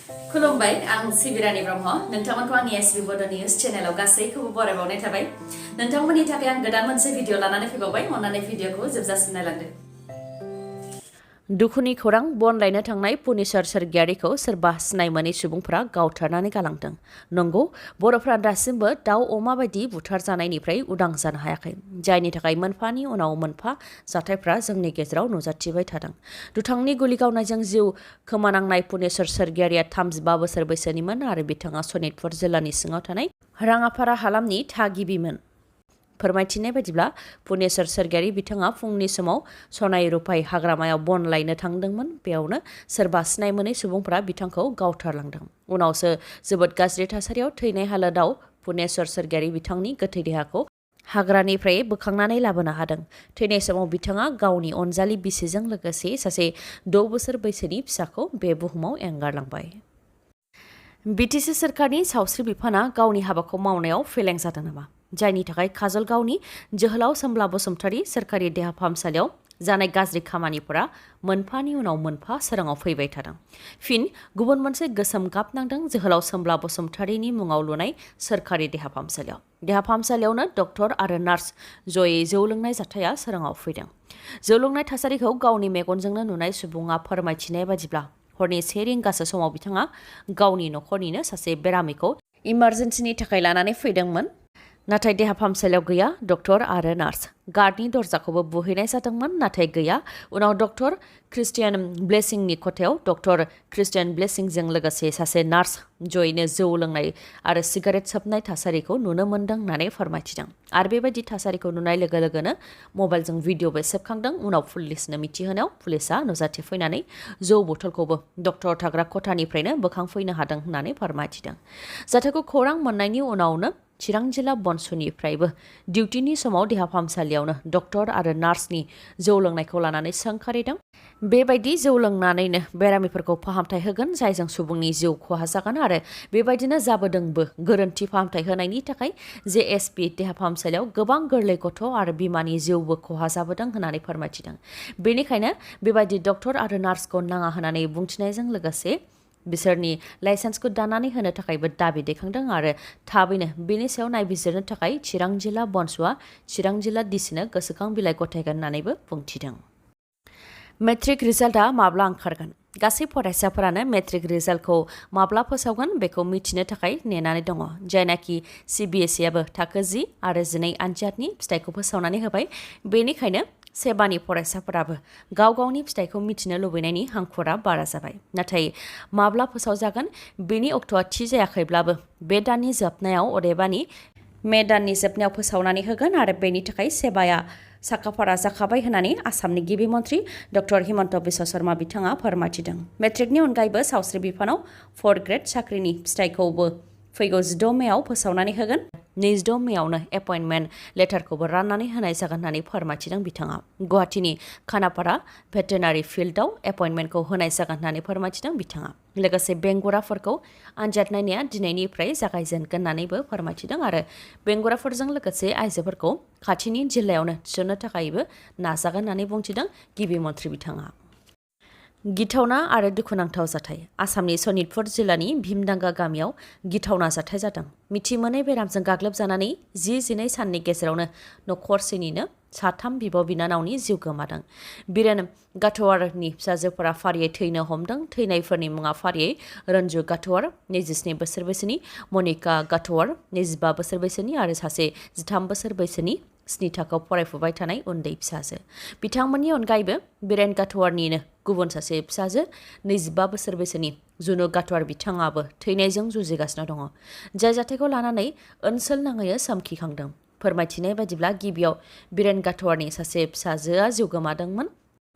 खुलुमबाय आं सिबिरानि ब्रह्म नोंथांमोनखौ आंनि SBBodoNews चेनेलाव गासैखौबो बरायबावनाय थाबाय नोंथांमोननि थाखाय आं गोदान मोनसे भिडिअ लानानै फैबावबाय अन्नानै भिडिअखौ जोबजासिम नायलांदो दुखुनि खौरां बन लायनो थांनाय पुनिसर सोरगियारिखौ सोरबा सिनाय मोनै सुबुंफोरा गावथारनानै गालांदों नंगौ बर'फोरा दासिमबो दाउ अमा बायदि बुथार जानायनिफ्राय उदां जानो हायाखै जायनि थाखाय मोनफानि उनाव मोनफा जाथायफ्रा जोंनि गेजेराव नुजाथिबाय थादों दुथांनि गुलि गावनायजों जिउ खोमानांनाय पुनिसर सोरगियारिया 35 बोसोर बैसोनिमोन आरो बिथाङा सनितपुर जिल्लानि सिङाव थानाय राङापारा हालामनि थागिबिमोन फोरमायथिनाय बायदिब्ला पुनिसर सोरगियारि बिथाङा फुंनि समाव सनाय रुपाय हाग्रामायाव बन लायनो थांदोंमोन बेयावनो सोरबा सिनाय मोनै सुबुंफोरा बिथांखौ गावथारलांदों उनावसो जोबोद गाज्रि थासारियाव थैनाय हालोदाव पुनिसर सोरगियारि बिथांनि गोथै देहाखौ हाग्रानिफ्राय बोखांनानै लाबोनो हादों थैनाय समाव बिथाङा गावनि अनजालि बिसिजों लोगोसे सासे 6 बोसोर बैसोनि फिसाखौ बे बुहुमाव एंगारलांबाय बिटिसि सोरखारनि सावस्रि बिफाना गावनि हाबाखौ मावनायाव फेलें जादों नामा जायनि थाखाय काजलगावनि जोहोलाव सोमब्ला बसुमतारी सोरखारि देहा फाहामसालियाव जानाय गाज्रि खामानिफोरा मोनफानि उनाव मोनफा सोराङाव फैबाय थादों फिन गुबुन मोनसे गोसोम गाब नांदों जोहोलाव सोमब्ला बसुमतारीनि मुङाव लुनाय सोरखारि देहा फाहामसालियावनो डक्टर आरो नार्स जयै जौ लोंनाय जाथाया सोराङाव फैदों जौ लोंनाय थासारिखौ गावनि मेगनजोंनो नुनाय सुबुङा फोरमायथिनाय बादिब्ला हरनि 1 रिंगासो समाव बिथाङा गावनि नखरनिनो सासे बेरामिखौ इमारजेन्सिनि थाखाय लानानै फैदोंमोन नाथाय देहा फाहामसालियाव गैया डक्टर आरो नार्स गार्डनि दरजाखौबो बुहैनाय जादोंमोन नाथाय गैया उनाव डक्टर क्रिस्टियान ब्लेसिंनि खथायाव डक्टर क्रिस्टियान ब्लेसिंजों लोगोसे सासे नार्स जयैनो जौ लोंनाय आरो सिगारेट सोबनाय थासारिखौ नुनो मोन्दों होननानै फोरमायथिदों आरो बेबायदि थासारिखौ नुनाय लोगो लोगोनो मबाइलजों भिडिअबो सेबखांदों उनाव पुलिसनो मिथिहोनायाव पुलिसा नुजाथिफैनानै जौ बथलखौबो डक्टर थाग्रा खथानिफ्रायनो बोखांफैनो हादों होननानै फोरमायथिदों जाथायखौ खौरां मोननायनि उनावनो चिरां जिल्ला बनसुनिफ्रायबो डिउटिनि समाव देहा फाहामसालियावनो डक्टर आरो नार्सनि जौ लोंनायखौ लानानै सोंखारिदों बेबायदि जौ लोंनानैनो बेरामिफोरखौ फाहामथाय होगोन जायजों सुबुंनि जिउ खहा जागोन आरो बेबायदिनो जाबोदोंबो गोरोन्थि फाहामथाय होनायनि थाखाय JSP देहा फाहामसालियाव गोबां गोरलै गथ' आरो बिमानि जिउबो खहा जाबोदों होननानै फोरमायथिदों बेनिखायनो बेबायदि डक्टर आरो नार्सखौ नाङा होननानै बुंथिनायजों लोगोसे बिसोरनि लाइसेन्सखौ दानानै होनो थाखायबो दाबि दैखांदों आरो थाबैनो बेनि सायाव नायबिजिरनो थाखाय चिरां जिल्ला बनसुआ चिरां जिल्ला डिसिनो गोसोखां बिलाइ गथायगोन होननानैबो बुंथिदों मेट्रिक रिजाल्टआ माब्ला ओंखारगोन गासै फरायसाफोरानो मेट्रिक रिजाल्टखौ माब्ला फोसावगोन बेखौ मिथिनो थाखाय नेनानै दङ जायनाखि CBSEआबो थाखो 10 आरो 12 आनजादनि फिथाइखौ फोसावनानै होबाय बेनिखायनो सेबानि फरायसाफोराबो गाव गावनि फिथाइखौ मिथिनो लुबैनायनि हांखुरा बारा जाबाय नाथाय माब्ला फोसावजागोन बेनि अक्ट'आ थि जायाखैब्लाबो बे दाननि जोबनायाव अदेबानि मे दाननि जोबनायाव फोसावनानै होगोन आरो बेनि थाखाय सेबाया साखाफारा जाखाबाय होननानै आसामनि गिबि मन्थ्रि डक्टर हिमन्त बिश्व शर्मा बिथाङा फोरमायथिदों मेट्रिकनि अनगायैबो सावस्रि बिफानाव 4th ग्रेड साख्रिनि फिथाइखौबो फैगौ 16 मेआव फोसावनानै होगोन 26 मेआवनो एपइन्टमेन्ट लेटारखौबो राननानै होनाय जागोन होननानै फोरमायथिदों बिथाङा गुवाहाटीनि खानापारा भेटेनारि फिल्डआव एपइन्टमेन्टखौ होनाय जागोन होननानै फोरमायथिदों बिथाङा लोगोसे बेंगुराफोरखौ आनजाद नायनाया दिनैनिफ्राय जागायजेनगोन होननानैबो फोरमायथिदों आरो बेंगुराफोरजों लोगोसे आइजोफोरखौ खाथिनि जिल्लायावनो थिसननो थाखायबो नाजागोन होननानै बुंथिदों गिबि मन्थ्रि बिथाङा गिथावना आरो दुखुनांथाव जाथाय आसामनि सनितपुर जिल्लानि भीमदांगा गामियाव गिथावना जाथाय जादों मिथिमोनै बेरामजों गाग्लोबजानानै 10-12 साननि गेजेरावनो नखरसेनिनो 3 बिब' बिनानावनि जिउ गोमादों बिरेन गाथवारनि फिसाजोफोरा फारियै थैनो हमदों थैनायफोरनि मुङा फारियै रन्जु गाथवार 27 बोसोर बैसोनि मनिका गाथवार 25 बोसोर बैसोनि आरो सासे 13 बोसोर बैसोनि 7 थाखोआव फरायफुबाय थानाय उन्दै फिसाजो बिथांमोननि अनगायैबो बिरेन गाथवारनिनो गुबुन सासे फिसाजो 25 बोसोर बैसोनि जुनु गाथवार बिथाङाबो थैनायजों जुजिगासिनो दङ जाय जाथायखौ लानानै ओनसोल नाङैनो सोमखिखांदों फोरमायथिनाय बादिब्ला गिबियाव बिरेन गाथवारनि सासे फिसाजोआ जिउ गोमादोंमोन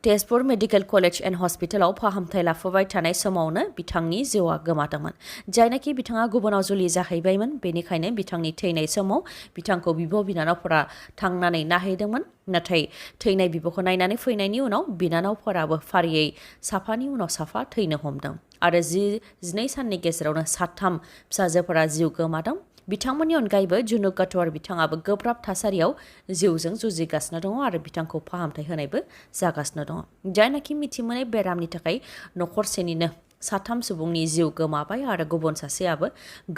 तेजपुर मेडिकेल कलेज एन्ड हस्पिटालाव फाहामथाय लाफुबाय थानाय समावनो बिथांनि जिउआ गोमादोंमोन जायनाखि बिथाङा गुबुनाव जुलि जाहैबायमोन बेनिखायनो बिथांनि थैनाय समाव बिथांखौ बिब' बिनानावफोरा थांनानै नायहैदोंमन नाथाय थैनाय बिब'खौ नायनानै फैनायनि उनाव बिनानावफोराबो फारियै साफानि उनाव साफा थैनो हमदों आरो 12 साननि गेजेरावनो 3 फिसाजोफोरा जिउ गोमादों बिथांमोननि अनगायैबो जुनु गाथवार बिथाङाबो गोब्राब थासारियाव जिउजों जुजिगासिनो दङ आरो बिथांखौ फाहामथाय होनायबो जागासिनो दङ जायनाखि मिथिमोनै बेरामनि थाखाय नखरसेनिनो साथाम सुबुंनि जिउ गोमाबाय आरो गुबुन सासेयाबो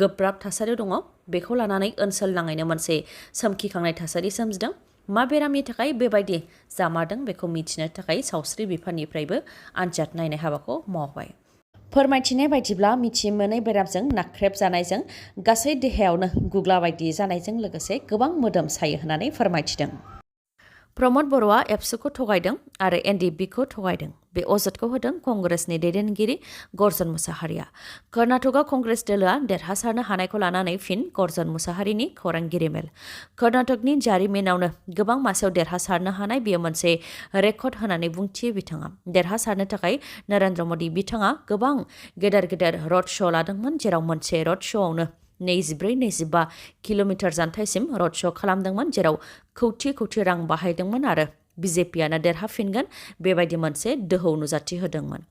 गोब्राब थासारियाव दङ। बेखौ लानानै ओनसोल नाङैनो मोनसे सोमखिखांनाय थासारि सोमजिदों। मा बेरामनि थाखाय बेबायदि जामारदों बेखौ मिथिनो थाखाय सावस्रि बिफाननिफ्रायबो आनजाद नायनाय हाबाखौ मावबाय। फोरमायथिनाय बायदिब्ला मिथि मोनै बेरामजों नाख्रेबजानायजों गासै देहायावनो गुग्ला बायदि जानायजों लोगोसे गोबां मोदोम सायो होननानै फोरमायथिदों। प्रमद बर'आ एबसुखौ थगायदों आरो एनडिएफबिखौ थगायदों। बे अजदखौ होदों कंग्रेसनि दैदेनगिरि गर्जन मुसाहारिया। कर्नाटकआव कंग्रेस दोलोआ देरहासारनो हानायखौ लानानै फिन गर्जन मुसाहारिनि खौरांगिरि मेल। कर्नाटकनि जारिमिनावनो गोबां मासेयाव देरहासारनो हानाय बेयो मोनसे रेकर्ड होननानै बुंथियो बिथाङा। देरहासारनो थाखाय नरेन्द्र मदि बिथाङा गोबां गेदेर गेदेर रड श' लादोंमोन, जेराव मोनसे रड श'आवनो 24-25 किल'मिटार जानथाइसिम रड श' खालामदोंमोन, जेराव कौटि कौटि रां बाहायदोंमोन आरो बिजेपिआनो देरहाफिनगोन बेबायदि मोनसे दोहौ नुजाथि होदोंमोन।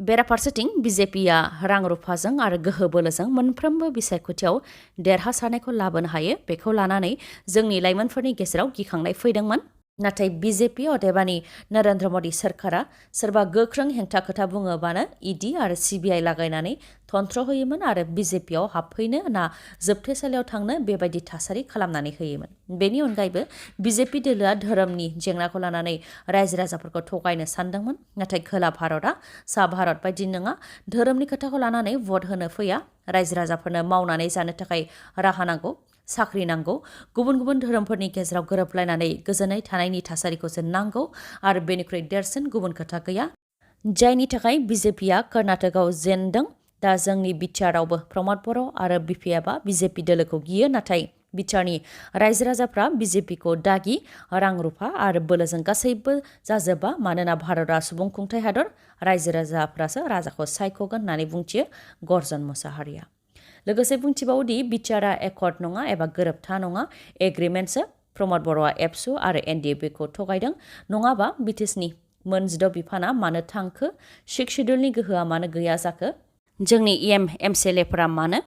बेराफारसेथिं बिजेपिआ रां रुफाजों आरो गोहो बोलोजों मोनफ्रोमबो बिसायख'थियाव देरहासारनायखौ लाबोनो हायो बेखौ लानानै जोंनि लाइमोनफोरनि गेजेराव गिखांनाय फैदोंमोन। नाथाय बिजेपि अदेबानि नरेन्द्र मदि सोरखारा सोरबा गोख्रों हेंथा खोथा बुङोबानो इडि आरो सिबिआइ लागायनानै थन्थ्र होयोमोन आरो बिजेपिआव हाबफैनो ना जोबथेसालियाव थांनो बेबायदि थासारि खालामनानै होयोमोन। बेनि अनगायैबो बिजेपि दोलोआ धोरोमनि जेंनाखौ लानानै रायजो राजाफोरखौ थगायनो सानदोंमोन। नाथाय खोला भारतआ सा भारत बायदि नङा। धोरोमनि खोथाखौ लानानै भट होनो फैया। रायजो राजाफोरनो मावनानै जानो थाखाय राहा नांगौ, साख्रि नांगौ, गुबुन गुबुन धोरोमफोरनि गेजेराव गोरोबलायनानै गोजोनै थानायनि थासारिखौसो नांगौ आरो बेनिख्रुइ देरसिन गुबुन खोथा गैया। जायनि थाखाय बिजेपिआ कर्नाटकआव जेनदों। दा जोंनि बिटिआरआवबो प्रमद बर' आरो बिपिएफआ बिजेपि दोलोखौ गियो, नाथाय बिटिआरनि रायजो राजाफ्रा बिजेपिखौ दागि रां रुफा आरो बोलोजों गासैबो जाजोबा, मानोना भारतआ सुबुं खुंथाय हादर, रायजो राजाफ्रासो राजाखौ सायख'गोन होननानै बुंथियो गर्जन मुसाहारिया। लोगोसे बुंथिबावोदि बिटिआरआ एकर्ड नङा एबा गोरोबथा नङा, एग्रिमेन्टसो। प्रमद बर'आ एबसु आरो एनडिएफबिखौ थगायदों। नङाबा बिटिसिनि मोन 16 बिफाना मानो थांखो, सिक्स शिड्युलनि गोहोआ मानो गैया जाखो, जोंनि एमसिएलएफोरा मानो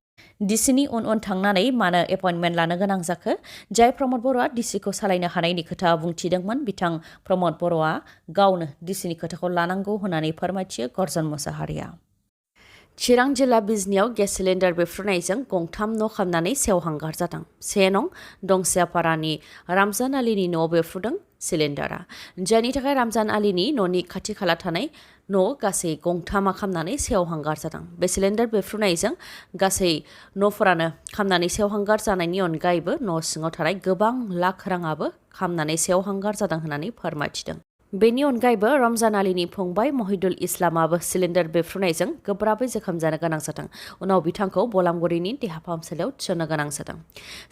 डिसिनि उन उन थांनानै मानो एपइन्टमेन्ट लानो गोनां जाखो। जाय प्रमद बर'आ डिसिखौ सालायनो हानायनि खोथा बुंथिदोंमोन, बिथां प्रमद बर'आ गावनो डिसिनि खोथाखौ लानांगौ होननानै फोरमायथियो गर्जन मुसाहारिया। चिरां जिल्ला बिजनियाव गेस सिलिन्डार बेफ्रुनायजों गंथाम न' खामनानै सेवहांगार जादों। 1 नं दंसियापारानि रामजान आलीनि न'आव बेफ्रुदों सिलिन्डारा, जायनि थाखाय रामजान आलीनि न'नि खाथि खाला थानाय न' गासै गंथामा खामनानै सेवहांगार जादों। बे सिलिन्डार बेफ्रुनायजों गासै न'फोरानो खामनानै सेवहांगार जानायनि अनगायैबो न' सिङाव थानाय गोबां लाख राङाबो खामनानै सेवहांगार जादों होननानै फोरमायथिदों। बेनि अनगायैबो रमजान आलीनि फंबाय महिदुल इस्लामाबो सिलिन्डार बेफ्रुनायजों गोब्राबै जोखोम जानो गोनां जादों। उनाव बिथांखौ बलामगुरिनि देहा फाहामसालियाव थिसननो गोनां जादों।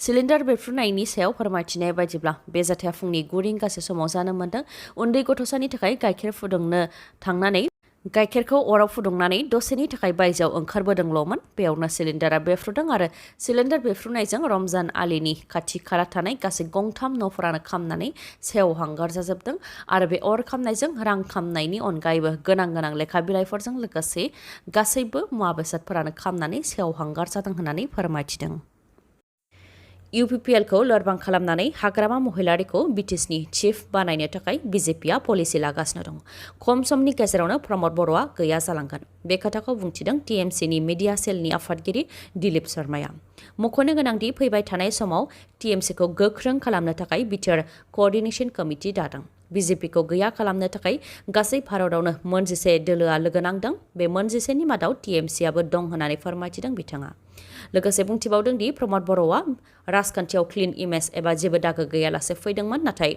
सिलिन्डार बेफ्रुनायनि सायाव फोरमायथिनाय बायदिब्ला बे जाथाया फुंनि 9 रिंगासो समाव जानो मोन्दों। उन्दै गथ'सानि थाखाय गाइखेर फुदुंनो थांनानै गाइखेरखौ अराव फुदुंनानै दसेनि थाखाय बायजोआव ओंखारबोदोंल'मोन। बेयावनो सिलिन्डारा बेफ्रुदों आरो सिलिन्डार बेफ्रुनायजों रमजान आलीनि खाथि खाला थानाय गासै गंथाम न'फोरानो खामनानै सेवहांगार जाजोबदों आरो बे अर खामनायजों रां खामनायनि अनगायैबो गोनां लेखा बिलाइफोरजों लोगोसे गासैबो मुवा बेसादफोरानो खामनानै सेवहांगार जादों होननानै फोरमायथिदों। इउपिपिएलखौ लोरबां खालामनानै हाग्रामा महिलारिखौ बिटिसिनि चिफ बानायनो थाखाय बिजेपिआ पलिसि लागासिनो दं। खम समनि गेजेरावनो प्रमद बर'आ गैया जालांगोन। बे खोथाखौ बुंथिदों टिएमसिनि मिडिया सेलनि आफादगिरि दिलीप शर्माया। मख'नो गोनांदि फैबाय थानाय समाव टिएमसिखौ गोख्रों खालामनो थाखाय बिटिआर क'अर्डिनेशन कमिटि दादों। बिजेपिखौ गैया खालामनो थाखाय गासै भारतआवनो मोन 11 दोलोआ लोगो नांदों। बे मोन 11नि मादाव टिएमसिआबो दं होननानै फोरमायथिदों बिथाङा। लोगोसे बुंथिबावदों दि प्रमद बर'आ राजखान्थियाव क्लिन इमेज एबा जेबो दागो गैयालासे फैदोंमोन, नाथाय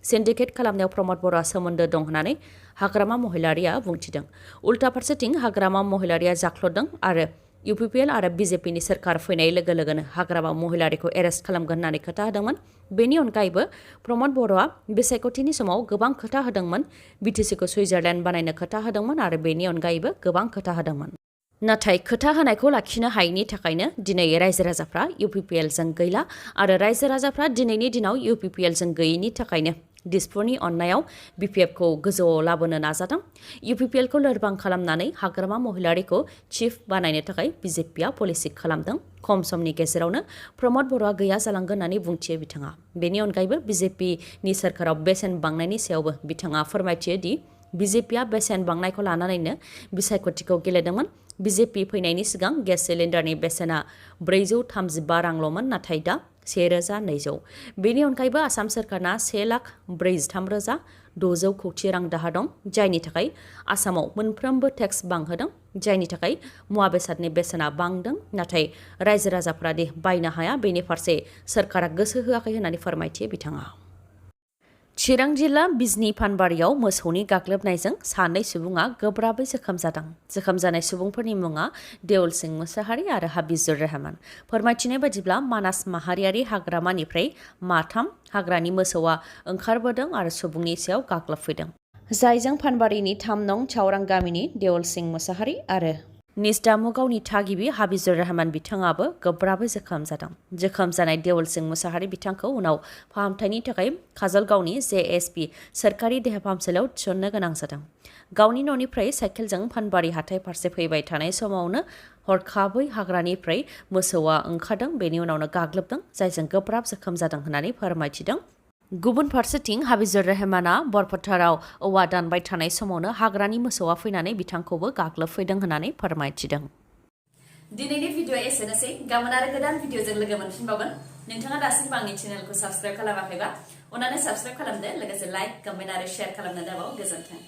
सिन्डिकेट खालामनायाव प्रमद बर'आ सोमोन्दो दं होननानै हाग्रामा महिलारिया बुंथिदों। उल्था फारसेथिं हाग्रामा महिलारिया जाख्ल'दों आरो इउपिपिएल आरो बिजेपिनि सोरखार फैनाय लोगो लोगोनो हाग्रामा महिलारिखौ एरेस्ट खालामगोन होननानै खोथा होदोंमोन। बेनि अनगायैबो प्रमद बर'आ बिसायख'थिनि समाव गोबां खोथा होदोंमोन। बिटिसिखौ सुइजारलेण्ड बानायनो खोथा होदोंमन आरो बेनि अनगायैबो गोबां खोथा होदोंमोन। नाथाय खोथा होनायखौ लाखिनो हायैनि थाखायनो दिनै रायजो राजाफ्रा इउपिपिएलजों गैला आरो रायजो राजाफ्रा दिनैनि दिनाव इउपिपिएलजों गैयैनि थाखायनो दिसपुरनि अननायाव बिपिएफखौ गोजौआव लाबोनो नाजादों। इउपिपिएलखौ लोरबां खालामनानै हाग्रामा महिलारिखौ चिफ बानायनो थाखाय बिजेपिआ पलिसि खालामदों। खम समनि गेजेरावनो प्रमद बर'आ गैया जालांगोन होननानै बुंथियो बिथाङा। बेनि अनगायैबो बिजेपिनि सोरखाराव बेसेन बांनायनि सायावबो बिथाङा फोरमायथियो दि बिजेपिआ बेसेन बांनायखौ लानानैनो बिसायख'थिखौ गेलेदोंमोन। BJP फैनायनि सिगां गेस सिलिन्डारनि बेसेना 435 रांल'मोन नाथाय दा 1200। बेनि अनगायैबो आसाम सोरखारना 1,43,600 कौटि रां दाहार दं, जायनि थाखाय आसामाव मोनफ्रोमबो टेक्स बांहोदों, जायनि थाखाय मुवा बेसादनि बेसेना बांदों, नाथाय रायजो राजाफोरा दि बायनो हाया बेनि फारसे सोरखारा गोसो होआखै होननानै फोरमायथियो बिथाङा। चिरां जिल्ला बिजनी फानबारियाव मोसौनि गाग्लोबनायजों 2 सुबुङा गोब्राबै जोखोम जादों। जोखोम जानाय सुबुंफोरनि मुङा देउल सिंह मुसाहारि आरो हाबिजुर रहमान। फोरमायथिनाय बादिब्ला मानास माहारियारि हाग्रामानिफ्राय 3 हाग्रानि मोसौआ ओंखारबोदों आरो सुबुंनि सायाव गाग्लोबफैदों, जायजों फानबारिनि 3 नं खावरां गामिनि देउल सिंह मुसाहारि आरो निजदामुगावनि थागिबि हाबिजुर रहमान बिथाङाबो गोब्राबै जोखोम जादों। जोखोम जानाय देउल सिंह मुसाहारि बिथांखौ उनाव फाहामथायनि थाखाय काजलगावनि JSB सोरखारि देहा फाहामसालियाव थिसननो गोनां जादों। गावनि न'निफ्राय साइकेलजों फानबारि हाथाय फारसे फैबाय थानाय समावनो हरखाबै हाग्रानिफ्राय मोसौआ ओंखारदों, बेनि उनावनो गाग्लोबदों, जायजों गोब्राब जोखोम जादों होननानै फोरमायथिदों। गुबुन फारसेथिं हाबिजुर रहमाना बरफोथाराव औवा दानबाय थानाय समावनो हाग्रानि मोसौआ फैनानै बिथांखौबो गाग्लोबफैदों होननानै फोरमायथिदों। दिनैनि भिडिअ एसेनोसै। गाबोन आरो गोदान भिडिअजों लोगो मोनफिनबावगोन। नोंथाङा दासिमबो आंनि चेनेलखौ साबस्क्राइब खालामाखैबा अन्नानै साबस्क्राइब खालामदो, लोगोसे लाइक, कमेन्ट आरो शेयार खालामनो दाबाव। गोजोन्थों।